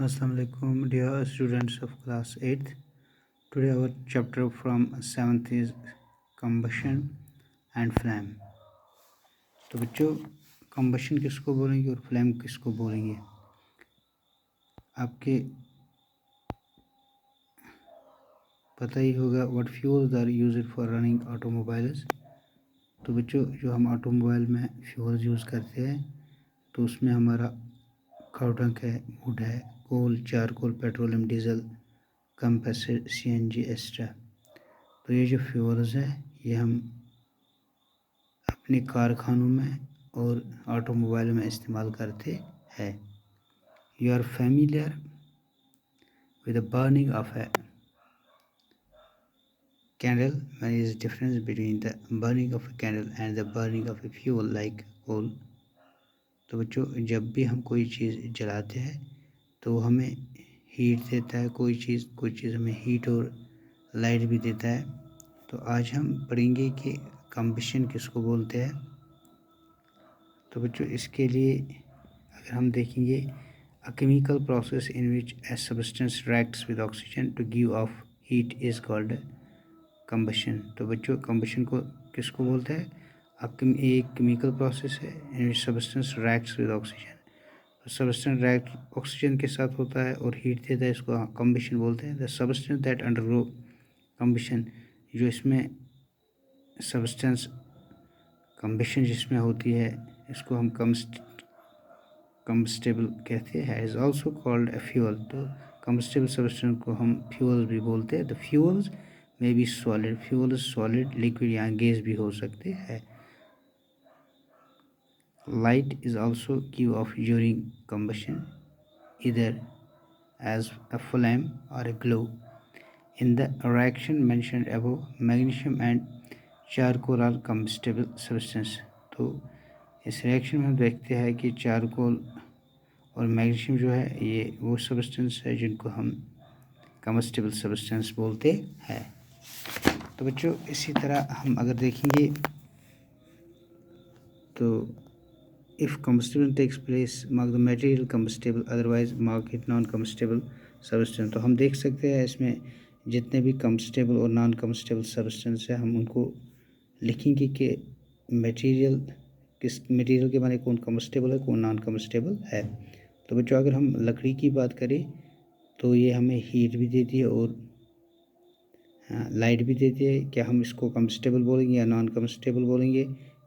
Assalamu alaikum, dear students of class 8th. Today our chapter from 7th is combustion and flame. तो बच्चों combustion किसको बोलेंगे और flame किसको बोलेंगे? आपके पता ही होगा what fuels are used for running automobiles. तो बच्चों जो हम ऑटोमोबाइल में फ्यूल्स यूज़ करते हैं तो उसमें हमारा कार्बन है, वुड है, coal, charcoal, petroleum, diesel, compressor, CNG extra. तो ये जो फ्यूल्स है ये हम अपने कारखानों में और ऑटोमोबाइल में इस्तेमाल करते हैं। You are familiar with the burning of a candle. There is a difference between the burning of a candle and the burning of a fuel like coal. तो बच्चों जब भी हम कोई चीज़ जलाते हैं तो हमें हीट देता है, कोई चीज़ हमें हीट और लाइट भी देता है। तो आज हम पढ़ेंगे कि कम्बशन किसको बोलते हैं। तो बच्चों इसके लिए अगर हम देखेंगे a chemical process in which a substance reacts with oxygen to give off heat is called combustion. तो बच्चों कम्बशन को किसको बोलते हैं? एक केमिकल प्रोसेस है in which substance reacts with oxygen. तो सब्सटेंस रिएक्ट ऑक्सीजन के साथ होता है और हीट देता है, इसको कम्बशन बोलते हैं। The substance that undergo combustion, जो इसमें सब्सटेंस कम्बशन जिसमें होती है इसको हम कम्बस्टेबल कहते हैं। Is also called a fuel. तो कम्बस्टेबल सब्सटेंस को हम फ्यूल भी बोलते हैं। द फ्यूल्स में भी सॉलिड, फ्यूल सॉलिड, लिक्विड या गैस भी हो सकते हैं। Light is also give off during combustion, either as a flame or a glow. In the reaction mentioned above, magnesium and charcoal are combustible substance. तो इस reaction में हम देखते हैं कि चारकोल और मैग्नीशियम जो है ये वो सब्सटेंस है जिनको हम कम्बस्टिबल सब्सटेंस बोलते हैं। तो बच्चों इसी तरह हम अगर देखेंगे तो if combustion takes place mark the material combustible, otherwise mark it non combustible substance। तो हम देख सकते हैं इसमें जितने भी combustible और non combustible substance है हम उनको लिखेंगे कि मटेरियल किस मटेरियल के बारे में कौन combustible है कौन non combustible है। तो बच्चों अगर हम लकड़ी की बात करें तो ये हमें हीट भी देती है और लाइट भी देती है। क्या हम इसको combustible बोलेंगे या non combustible बोलेंगे?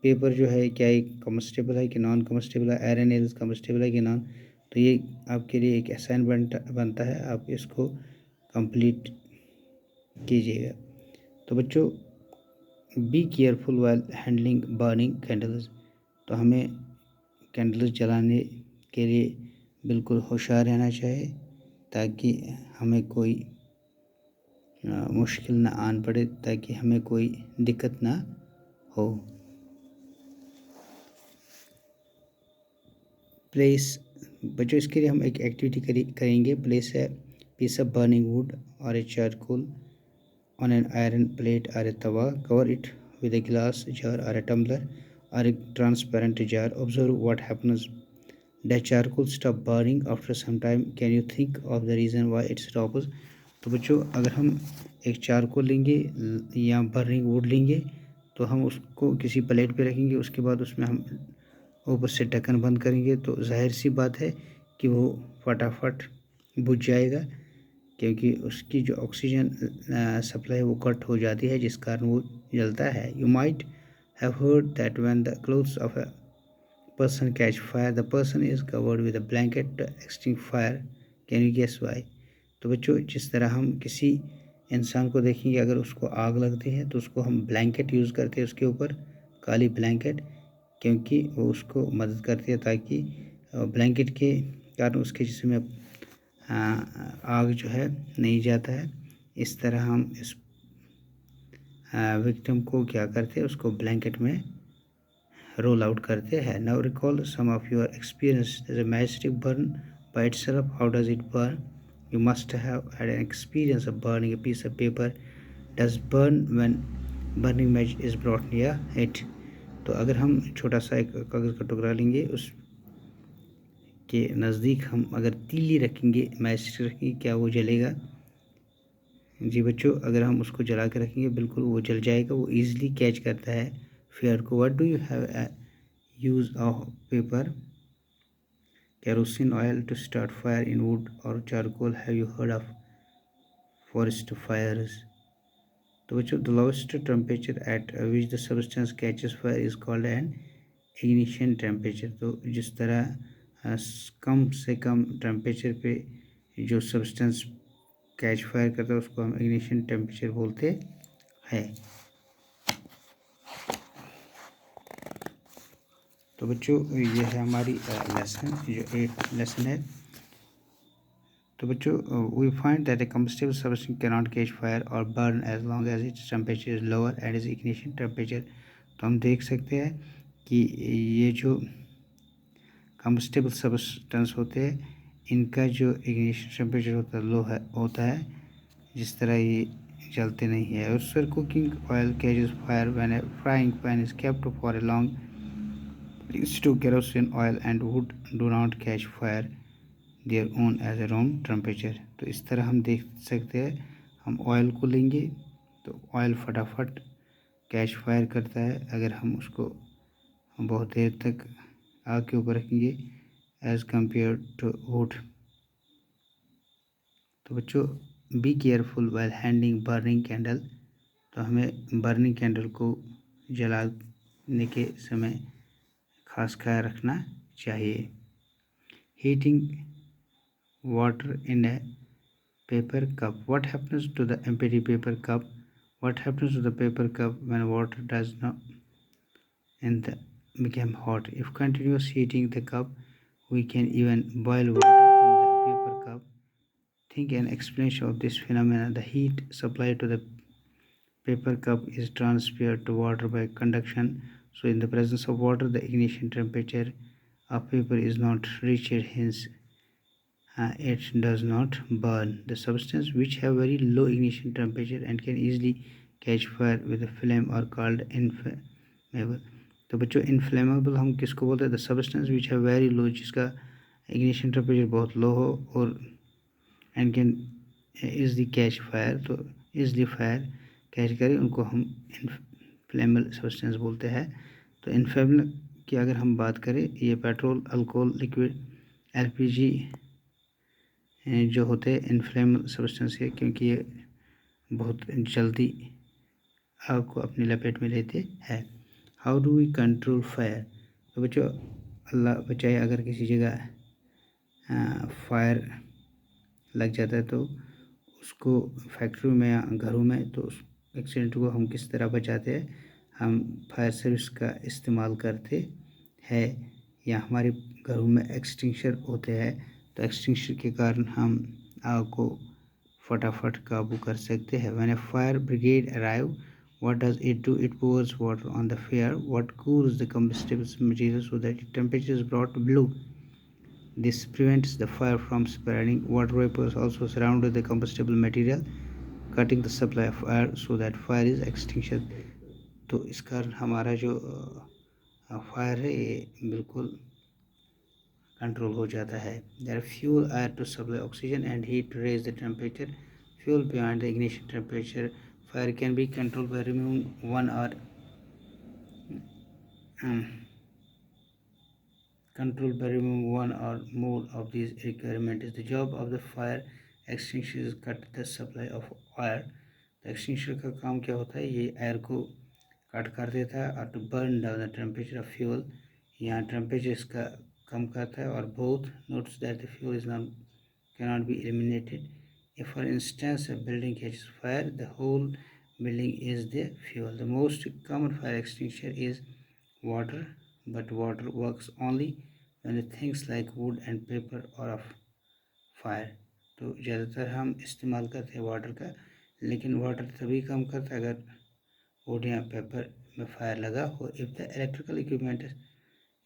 पेपर जो है क्या ये कम्बस्टेबल है कि नॉन कम्बस्टेबल है? आयरन इज कम्बस्टेबल है कि नॉन? तो ये आपके लिए एक असाइनमेंट बनता है, आप इसको कंप्लीट कीजिएगा। तो बच्चों be careful while handling burning candles. तो हमें कैंडल्स जलाने के लिए बिल्कुल होशियार रहना चाहिए ताकि हमें कोई मुश्किल ना आन पड़े, ताकि हमें कोई दिक्कत ना हो। प्लेस बच्चों इसके लिए हम एक एक्टिविटी करेंगे। प्लेस है पीस ऑफ बर्निंग वुड और a charcoal on an iron plate और a tawa, cover it with a glass jar और ए टम्बलर और a transparent jar, observe what happens. The charcoal stop burning after some time, can you think of the reason why it stops. तो बच्चों अगर हम एक charcoal लेंगे या burning would लेंगे तो हम उसको किसी प्लेट पे रखेंगे, उसके बाद उसमें हम ऊपर से ढक्कन बंद करेंगे तो जाहिर सी बात है कि वो फटाफट बुझ जाएगा, क्योंकि उसकी जो ऑक्सीजन सप्लाई वो कट हो जाती है जिस कारण वो जलता है। You might have heard that when the clothes of a person catch fire the person is covered with a blanket to extinguish fire, can you guess why. तो बच्चों जिस तरह हम किसी इंसान को देखेंगे अगर उसको आग लगती है तो उसको हम ब्लैंकेट यूज़ करते हैं उसके ऊपर, काली ब्लैंकेट, क्योंकि वो उसको मदद करती है ताकि ब्लैंकेट के कारण उसके जिस्म में आग जो है नहीं जाता है। इस तरह हम इस विक्टिम को क्या करते हैं, उसको ब्लैंकेट में रोल आउट करते हैं। Now recall some of your experience. There is a match stick burn by itself, how does it burn? You must have had an experience of burning a piece of paper, does burn when burning match is brought near it. तो अगर हम छोटा सा एक कागज़ का टुकड़ा लेंगे, के नज़दीक हम अगर तीली रखेंगे, मैच रखेंगे, क्या वो जलेगा? जी बच्चों, अगर हम उसको जला के रखेंगे बिल्कुल वो जल जाएगा, वो ईज़िली कैच करता है फेयर को। What do you have use of paper, kerosene oil to start fire in wood or charcoal? Have you heard of forest fires? तो बच्चों, the lowest temperature at which the substance catches fire is called an ignition temperature। तो जिस तरह कम से कम temperature पे जो substance catch fire करता है उसको हम इग्निशन टेम्परेचर बोलते हैं। तो बच्चों, ये है हमारी लेसन, जो 8th लेसन है। तो बच्चों, we find that a combustible substance cannot catch fire or burn as long as its temperature is lower and its ignition temperature। तो हम देख सकते हैं कि ये जो combustible substance होते हैं इनका जो ignition temperature होता है जिस तरह ये जलते नहीं है। और cooking oil catches fire when a frying pan is kept for a long to kerosene oil and wood do not catch fire their own as a room temperature. तो इस तरह हम देख सकते हैं, हम ऑयल को लेंगे तो ऑयल फटाफट कैच फायर करता है अगर हम उसको बहुत देर तक आग के ऊपर रखेंगे एज़ कम्पेयर टू वुड। तो बच्चों, be careful while handling burning candle. तो हमें बर्निंग कैंडल को जलाने के समय खास ख्याल रखना चाहिए। Heating water in a paper cup. What happens to the empty paper cup? What happens to the paper cup when water does not become hot? If continuous heating the cup, we can even boil water in the paper cup. Think an explanation of this phenomenon. The heat supplied to the paper cup is transferred to water by conduction. So in the presence of water, the ignition temperature of paper is not reached, hence it does not burn. The substance which have very low ignition temperature and can easily catch fire with a flame are called inflammable। तो बच्चों, inflammable हम किसको बोलते हैं? The substance which have very low, जिसका ignition temperature बहुत लो हो और and can easily catch fire, तो इजली फायर कैच करें उनको हम इनफ्लेमेबल सब्सटेंस बोलते हैं। तो इनफ्लेमेबल की अगर हम बात करें, ये पेट्रोल, अल्कोहल, लिक्विड, एलपीजी जो होते हैं इनफ्लेमेबल सब्सटेंस है, क्योंकि ये बहुत जल्दी आग को अपनी लपेट में लेते हैं। How do we control fire? तो बच्चों, अल्लाह बचाए अगर किसी जगह फायर लग जाता है तो उसको फैक्ट्री में या घरों में, तो उस एक्सीडेंट को हम किस तरह बचाते हैं? हम फायर सर्विस का इस्तेमाल करते हैं या हमारे घरों में एक्सटिंक्शर होते हैं, तो एक्सटिंक्शर के कारण हम आग को फटाफट काबू कर सकते हैं। When A fire brigade arrive, what does it do? It pores water on the fire, what cools the combustible material so that its temperature is brought below. This prevents the fire from spreading. Water vapors also surround the combustible material, cutting the supply of air so that fire is extinguished। तो इस कारण हमारा जो fire है ये बिल्कुल control हो जाता है। There fuel air to supply oxygen and heat to raise the temperature, fuel beyond the ignition temperature. Fire can be control by removing one or more of these requirements। The job of the fire extinguisher is cut the supply of air। तो extinguisher का काम क्या होता है? ये air को cut कर देता है। और to burn down the temperature of fuel, यहाँ टेम्परेचर इसका कम करता है। और both notes that the fuel is not cannot be eliminated। If for instance a building catches fire, the whole building is the fuel। The most common fire extinguisher is water, but water works only when the things like wood and paper are of fire। तो ज़्यादातर हम इस्तेमाल करते हैं water का, लेकिन water तभी काम करता है अगर वुड या पेपर में फायर लगा हो। If the electrical equipment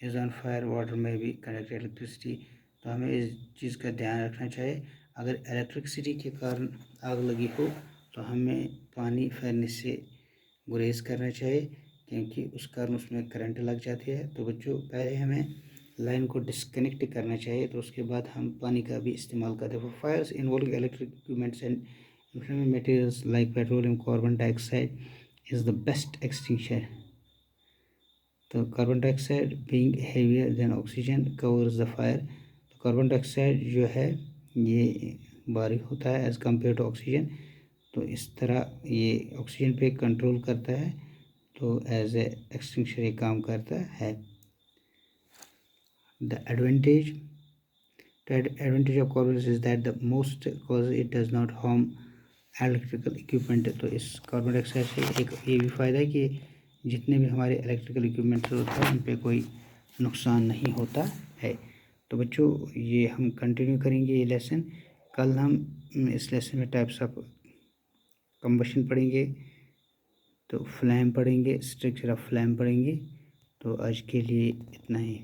is on fire, water में भी कनेक्ट इलेक्ट्रिसिटी। तो हमें इस चीज़ का ध्यान रखना चाहिए, अगर इलेक्ट्रिसिटी के कारण आग लगी हो तो हमें पानी फैलने से गुरेज करना चाहिए, क्योंकि उस कारण उसमें करंट लग जाती है। तो बच्चों, पहले हमें लाइन को डिस्कनेक्ट करना चाहिए, तो उसके बाद हम पानी का भी इस्तेमाल करते हैं। Fires involving electric equipments and inflammable materials like petroleum carbon dioxide is the best extinguisher. तो carbon dioxide being heavier then oxygen covers the fire. तो कार्बन डाइऑक्साइड जो है ये भारी होता है एज़ कम्पेयर टू ऑक्सीजन, तो इस तरह ये ऑक्सीजन पे कंट्रोल करता है, तो एज ए एक्सटिंग्विशर ये काम करता है। The advantage of carbon is that the most cause it does not harm electrical equipment. तो इस कार्बन डाइऑक्साइड से एक ये भी फ़ायदा है कि जितने भी हमारे इलेक्ट्रिकल इक्विपमेंट्स होता है उन पर कोई नुकसान नहीं होता है। तो बच्चों ये हम कंटिन्यू करेंगे ये लेसन। कल हम इस लेसन में टाइप्स ऑफ कंबशन पढ़ेंगे, तो फ्लैम पढ़ेंगे, स्ट्रक्चर ऑफ फ्लैम पढ़ेंगे। तो आज के लिए इतना ही।